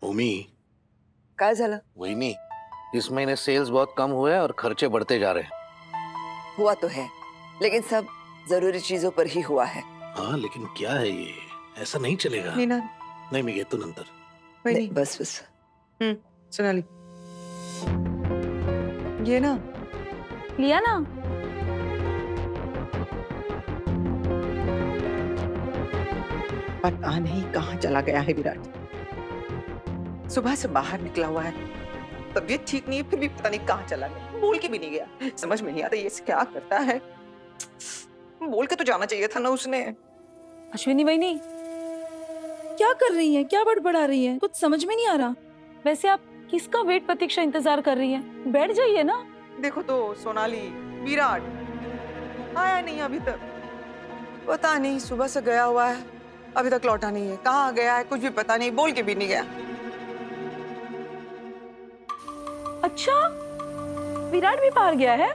ओमी, काय झालं? वहिनी, इस महीने सेल्स बहुत कम हुए और खर्चे बढ़ते जा रहे हैं। हुआ तो है, लेकिन सब जरूरी चीजों पर ही हुआ है। हाँ, लेकिन क्या है ये? ऐसा नहीं चलेगा। नीना, नहीं, मी घेतो नंतर. वहिनी, बस बस। सोनाली, ये ना लिया ना। पता नहीं कहाँ चला गया है विराट। सुबह से बाहर निकला हुआ है, तबीयत ठीक नहीं है, फिर भी पता नहीं कहाँ चला गया। बोल के भी नहीं गया। समझ में नहीं आता ये क्या करता है। बोल के तो जाना चाहिए था ना उसने। अश्विनी बहनी, क्या कर रही हैं? क्या बड़बड़ा रही हैं? कुछ समझ में नहीं आ रहा। वैसे आप किसका वेट प्रतीक्षा इंतजार कर रही हैं? बैठ जाइए ना। देखो तो सोनाली, विराट आया नहीं अभी तक। पता नहीं, सुबह से गया हुआ है, अभी तक लौटा नहीं है। कहाँ गया है कुछ भी पता नहीं, बोल के भी नहीं गया। अच्छा, विराट भी बाहर गया है?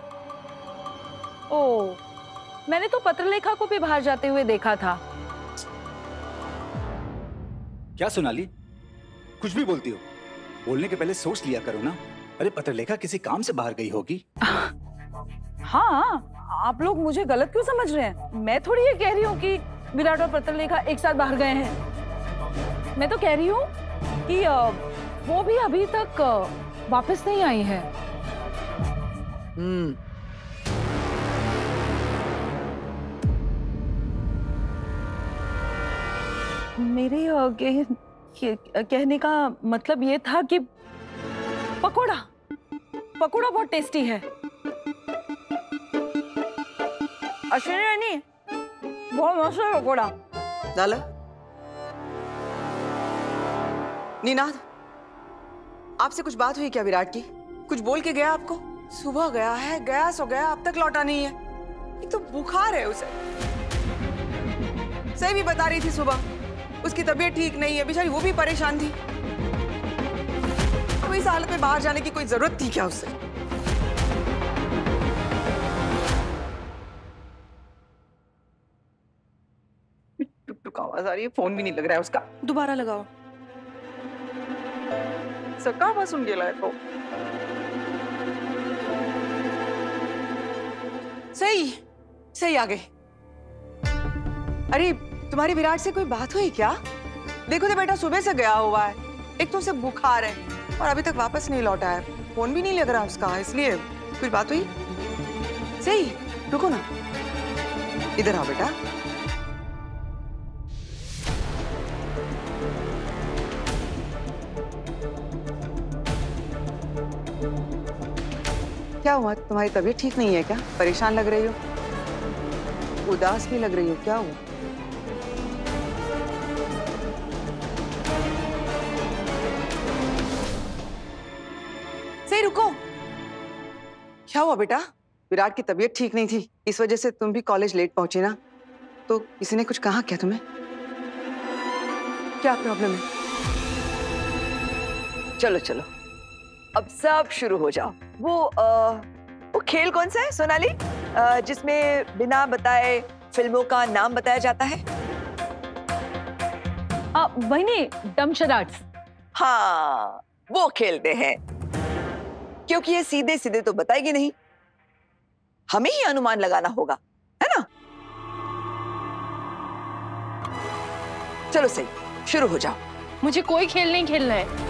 ओ, मैंने तो पत्रलेखा को भी बाहर जाते हुए देखा था। क्या सोनाली, कुछ भी बोलती हो? बोलने के पहले सोच लिया करो ना। अरे पत्रलेखा किसी काम से बाहर गई होगी। हाँ, आप लोग मुझे गलत क्यों समझ रहे हैं? मैं थोड़ी ये कह रही हूँ कि विराट और पत्रलेखा एक साथ बाहर गए हैं। मैं तो कह रही हूँ कि वो भी अभी तक वापस नहीं आई है। मेरे कहने का मतलब ये था कि पकोड़ा बहुत टेस्टी है। अश्विनी रानी, बहुत मस्त है पकोड़ा। डाला नीनाद, आपसे कुछ बात हुई क्या विराट की? कुछ बोल के गया आपको? सुबह गया है, गया सो गया, अब तक लौटा नहीं है। ये तो बुखार है उसे। सही भी बता रही थी सुबह, उसकी तबीयत ठीक नहीं है, बेचारी वो भी परेशान थी। अब इस हालत में बाहर जाने की कोई जरूरत थी क्या उससे? टुक टुक आवाज आ रही है, फोन भी नहीं लग रहा है उसका। दोबारा लगाओ। सका बस सुन गेला तो सही सही आ गए। अरे तुम्हारी विराट से कोई बात हुई क्या? देखो तो बेटा सुबह से गया हुआ है, एक तो उसे बुखार है और अभी तक वापस नहीं लौटा है, फोन भी नहीं लग रहा उसका, इसलिए कुछ बात हुई? सही, रुको ना, इधर आओ बेटा। क्या हुआ? तुम्हारी तबीयत ठीक नहीं है क्या? परेशान लग रही हो, उदास भी लग रही हो, क्या हुआ? सही, रुको। क्या हुआ बेटा? विराट की तबीयत ठीक नहीं थी, इस वजह से तुम भी कॉलेज लेट पहुंची ना? तो किसी ने कुछ कहा क्या तुम्हें? क्या प्रॉब्लम है? चलो चलो, अब सब शुरू हो जाओ। वो खेल कौन सा है सोनाली, जिसमें बिना बताए फिल्मों का नाम बताया जाता है? बहनी, डमशराट्स। हाँ, वो खेलते हैं। क्योंकि ये सीधे सीधे तो बताएगी नहीं, हमें ही अनुमान लगाना होगा, है ना? चलो सही, शुरू हो जाओ। मुझे कोई खेल नहीं खेलना है।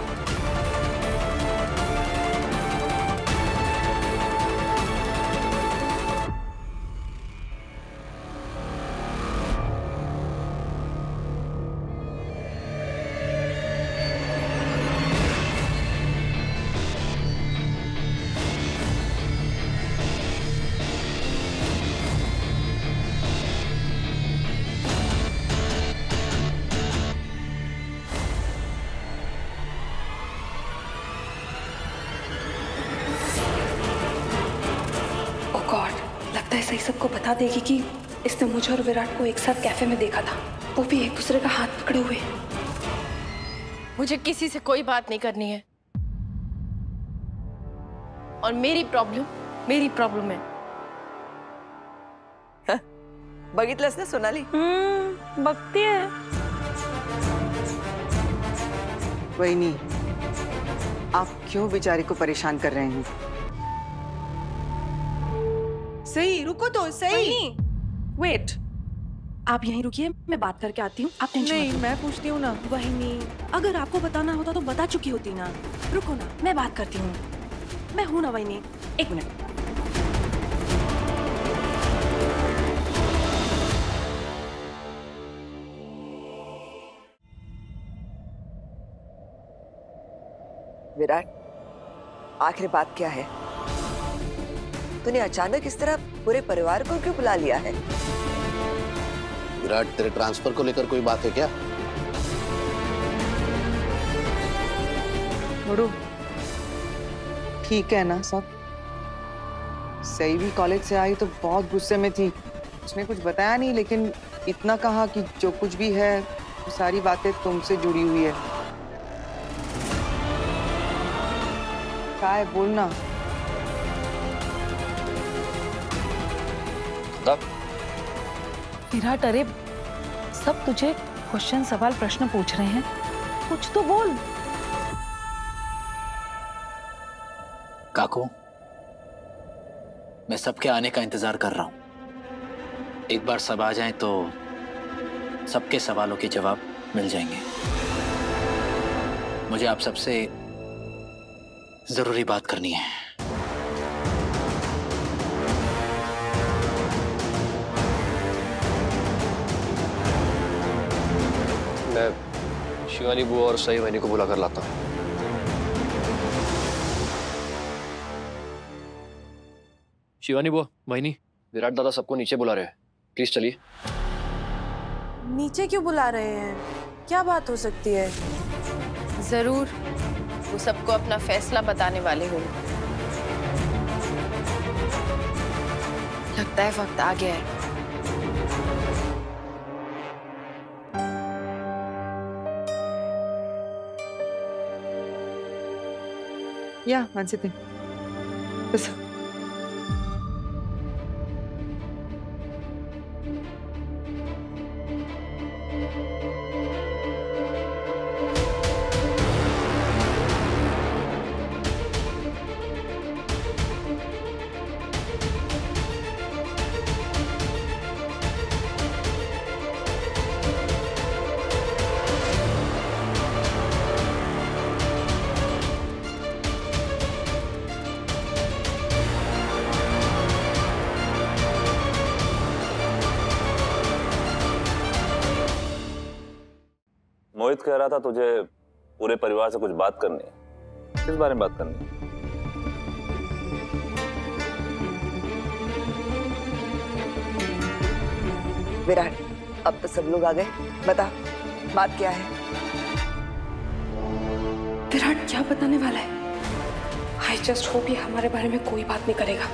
लगता है सही सबको बता देगी कि इसने मुझे और विराट को एक साथ कैफे में देखा था, वो भी एक दूसरे का हाथ पकड़े हुए। मुझे किसी से कोई बात नहीं करनी है और मेरी प्रॉब्लम है। बघितलंस ना सोनाली? बघती है। वही नहीं, आप क्यों बेचारे को परेशान कर रहे हैं? सही, रुको तो सही। वेट, आप यहीं रुकिए, मैं बात करके आती हूँ। आप टेंशन नहीं, मत मैं पूछती हूँ ना। वही, अगर आपको बताना होता तो बता चुकी होती ना। रुको ना, मैं बात करती हूँ। मैं हूँ ना वही, एक मिनट। विराट, आखिर बात क्या है? तूने अचानक इस तरह पूरे परिवार को क्यों बुला लिया है? विराट, तेरे ट्रांसफर को लेकर कोई बात है क्या? मुड़ू, ठीक है ना सब? सही भी कॉलेज से आई तो बहुत गुस्से में थी। उसने कुछ बताया नहीं, लेकिन इतना कहा कि जो कुछ भी है वो सारी बातें तुमसे जुड़ी हुई है। क्या है, बोलना। विराट, अरे सब तुझे क्वेश्चन, सवाल, प्रश्न पूछ रहे हैं, कुछ तो बोल। काकू, मैं सबके आने का इंतजार कर रहा हूं। एक बार सब आ जाएं तो सबके सवालों के जवाब मिल जाएंगे। मुझे आप सबसे जरूरी बात करनी है। मैं शिवानी बुआ और सई वैनी को बुला कर लाता हूँ। शिवानी बुआ, वैनी, विराट दादा सबको नीचे बुला रहे हैं, प्लीज चलिए। नीचे क्यों बुला रहे हैं? क्या बात हो सकती है? जरूर वो सबको अपना फैसला बताने वाले होंगे। लगता है वक्त आ गया है। या मानसी, बस मोहित कह रहा था तुझे पूरे परिवार से कुछ बात करनी है। किस बारे में बात करनी है? विराट, अब तो सब लोग आ गए, बता बात क्या है? विराट क्या बताने वाला है? आई जस्ट होप ये हमारे बारे में कोई बात नहीं करेगा।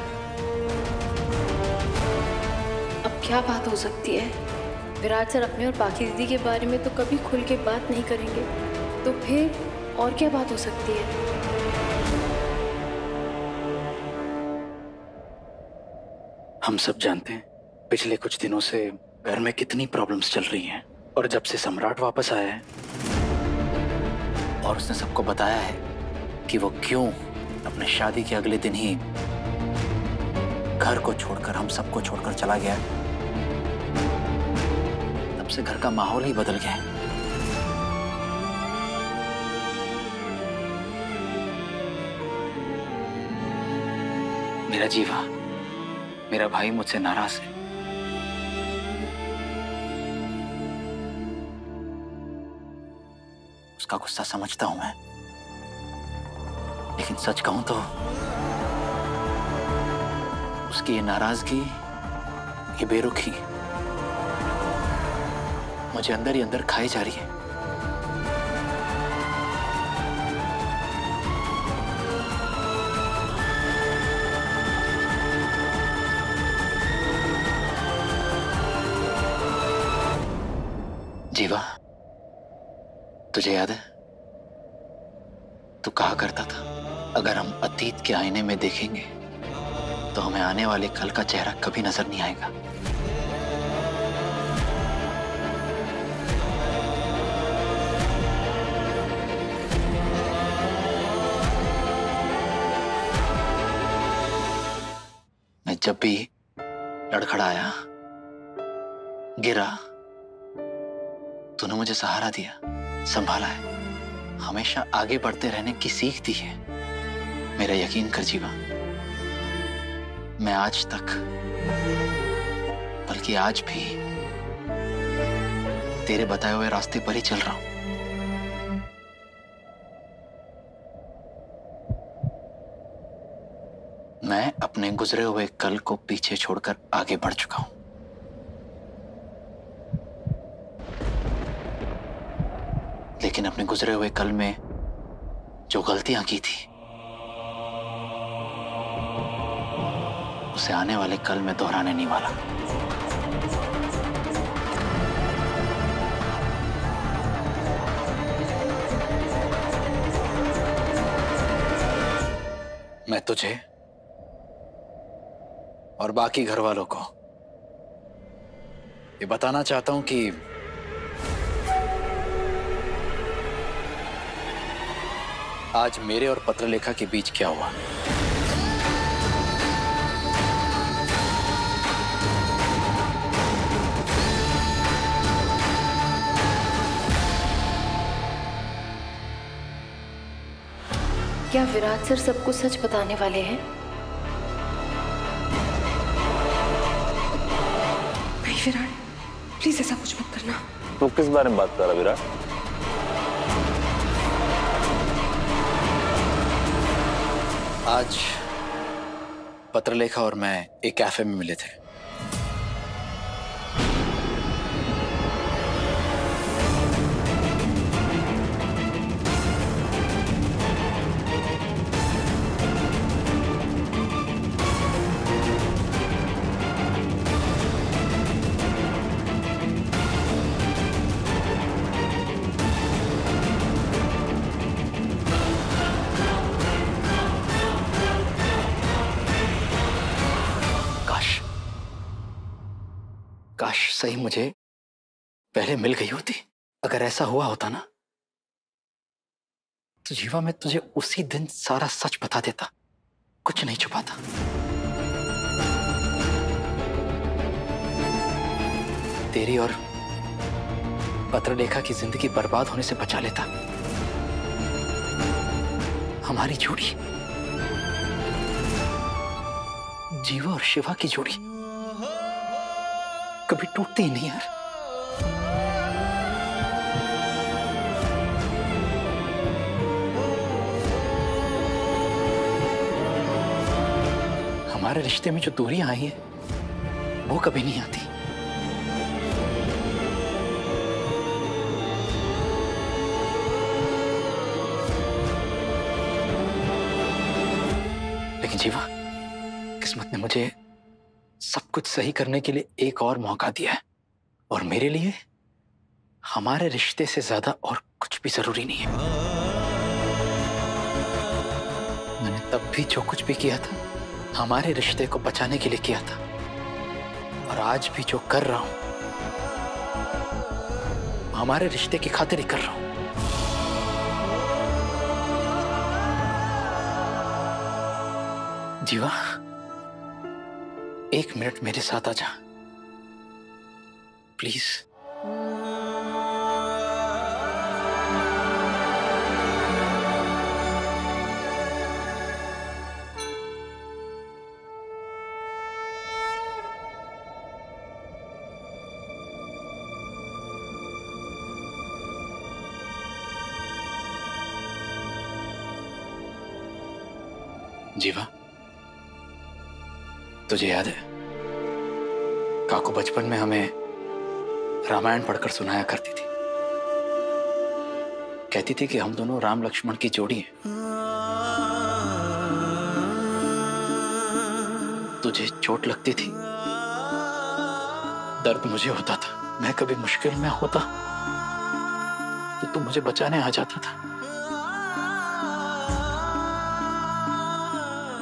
अब क्या बात हो सकती है? विराट सर अपने और बाकी दीदी के बारे में तो कभी खुल के बात नहीं करेंगे, तो फिर और क्या बात हो सकती है? हम सब जानते हैं पिछले कुछ दिनों से घर में कितनी प्रॉब्लम्स चल रही हैं, और जब से सम्राट वापस आया है और उसने सबको बताया है कि वो क्यों अपने शादी के अगले दिन ही घर को छोड़कर, हम सबको छोड़कर चला गया, तब से घर का माहौल ही बदल गया है। मेरा जीवा, मेरा भाई मुझसे नाराज है। उसका गुस्सा समझता हूं मैं, लेकिन सच कहूं तो उसकी ये नाराजगी, ये बेरुखी मुझे अंदर ही अंदर खाई जा रही है। जीवा, तुझे याद है तू कहा करता था, अगर हम अतीत के आईने में देखेंगे तो हमें आने वाले कल का चेहरा कभी नजर नहीं आएगा। जब भी लड़खड़ाया, गिरा, तूने मुझे सहारा दिया, संभाला है, हमेशा आगे बढ़ते रहने की सीख दी है। मेरा यकीन कर जीवा, मैं आज तक, बल्कि आज भी तेरे बताए हुए रास्ते पर ही चल रहा हूं। मैं अपने गुजरे हुए कल को पीछे छोड़कर आगे बढ़ चुका हूं। लेकिन अपने गुजरे हुए कल में जो गलतियां की थी, उसे आने वाले कल में दोहराने नहीं वाला। मैं तुझे और बाकी घर वालों को ये बताना चाहता हूं कि आज मेरे और पत्रलेखा के बीच क्या हुआ। क्या विराट सर सबको सच बताने वाले हैं? नहीं विराट, प्लीज ऐसा कुछ मत करना। तू किस बारे में बात कर रहा विराट? आज पत्रलेखा और मैं एक कैफे में मिले थे। काश सही मुझे पहले मिल गई होती। अगर ऐसा हुआ होता ना, तो जीवा मैं तुझे उसी दिन सारा सच बता देता, कुछ नहीं छुपाता। तेरी और पत्रलेखा की जिंदगी बर्बाद होने से बचा लेता। हमारी जोड़ी, जीवा और शिवा की जोड़ी कभी टूटती ही नहीं यार। हमारे रिश्ते में जो दूरियां आई हैं, वो कभी नहीं आती। लेकिन जीवा, किस्मत ने मुझे सब कुछ सही करने के लिए एक और मौका दिया है, और मेरे लिए हमारे रिश्ते से ज्यादा और कुछ भी जरूरी नहीं है। मैंने तब भी जो कुछ भी किया था, हमारे रिश्ते को बचाने के लिए किया था, और आज भी जो कर रहा हूं, हमारे रिश्ते की खातिर ही कर रहा हूं। जीवा, एक मिनट मेरे साथ आ जा प्लीज। जीवा, तुझे याद है काकू बचपन में हमें रामायण पढ़कर सुनाया करती थी। कहती थी कि हम दोनों राम लक्ष्मण की जोड़ी हैं। तुझे चोट लगती थी, दर्द मुझे होता था, मैं कभी मुश्किल में होता तो तू मुझे बचाने आ जाता था।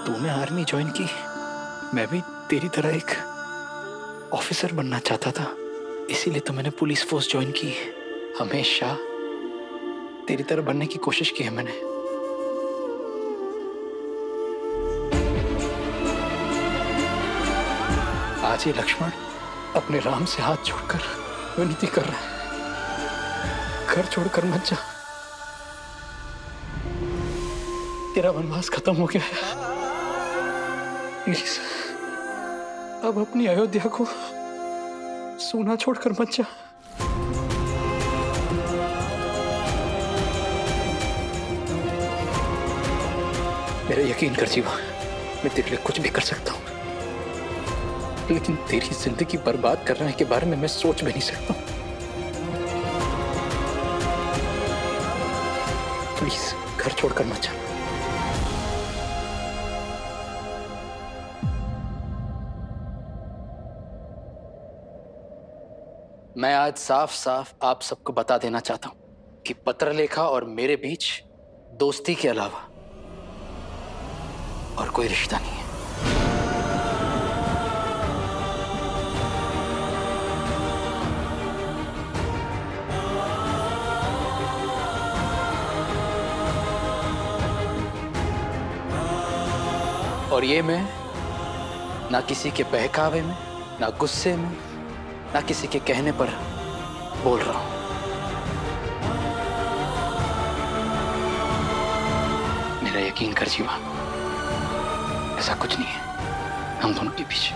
तूने आर्मी ज्वाइन की, मैं भी तेरी तरह एक ऑफिसर बनना चाहता था, इसीलिए तो मैंने पुलिस फोर्स ज्वाइन की। हमेशा तेरी तरह बनने की कोशिश की है मैंने। आज ये लक्ष्मण अपने राम से हाथ जोड़कर विनती कर रहा है, घर छोड़कर मत जा। तेरा वनवास खत्म हो गया है। प्लीज अब अपनी अयोध्या को सोना छोड़कर मत जा। मेरा यकीन कर जीवा, मैं तेरे लिए कुछ भी कर सकता हूं, लेकिन तेरी जिंदगी बर्बाद करने के बारे में मैं सोच भी नहीं सकता। प्लीज घर छोड़कर मत जा। मैं आज साफ साफ आप सबको बता देना चाहता हूं कि पत्रलेखा और मेरे बीच दोस्ती के अलावा और कोई रिश्ता नहीं है। और ये मैं ना किसी के बहकावे में, ना गुस्से में, ना किसी के कहने पर बोल रहा हूं। मेरा यकीन कर जीवा, ऐसा कुछ नहीं है हम दोनों के बीच।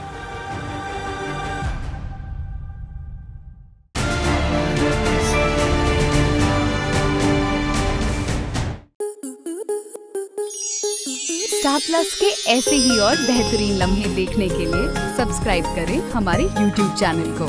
स्टार प्लस के ऐसे ही और बेहतरीन लम्हे देखने के लिए सब्सक्राइब करें हमारे YouTube चैनल को।